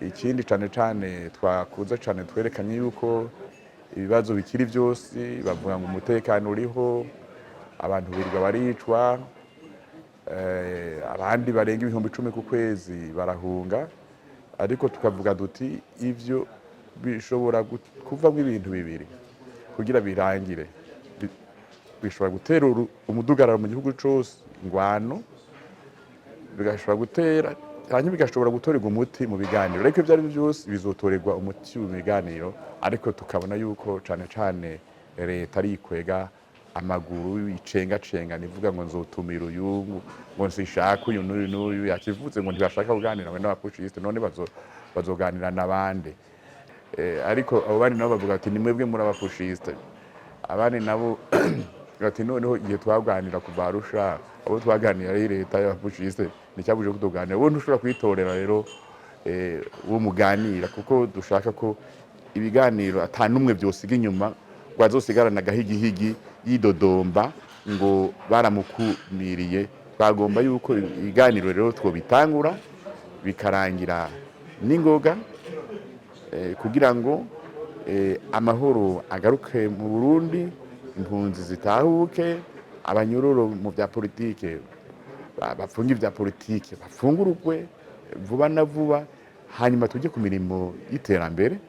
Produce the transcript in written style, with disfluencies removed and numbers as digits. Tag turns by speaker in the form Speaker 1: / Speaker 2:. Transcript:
Speaker 1: ikindi cane twakuza cane twerekanye yuko ibibazo bikiri byose bavuga ngo umutekano uriho, abantu birirwa baricwa, abandi barenga 10,000 ku kwezi barahunga, ariko tukavuga duti ivyo bishobora kuvamo ibintu bibiri kugira birangire. Bishobora gutera umudugararo mu gihugu cyose, ingwano, bigashobora gutera hanyuma bigashobora gutorerwa umuti mu biganiro, ariko ibyo ari byo byose bizotorerwa umuti mu biganiro, ariko tukabona yuko cane leta ari ikwega amaguru icenga nivuga ngo nzotumira uyu ngo nshaka uyu n'uyu yakivuze ngo ntibashaka kuganira n'abapushiste, none bazoganira n'abandi. Ariko abo bandi nabo bavuga ati nimwebwe muri abapushiste, abandi nabo ati noneho igihe twaganira kuva Arusha abo twaganira ari leta y'abapushiste nicyabuje kutuganira, wowe ntushobora kwitorera rero wo muganira, kuko dushaka ko ibiganiro atanumwe byosiga inyuma gwazosigarana agahigihigi yidodomba ngo baramukumiriye. Twagomba yuko ibiganiro rero twobitangura bikarangira n'ingoga, kugira ngo amahoro agaruke mu Burundi, impunzi zitahuke, abanyororo mu bya politike bafunga ibya politike bafungurukwe vuba na vuba, hanyuma tujye ku mirimo y'iterambere.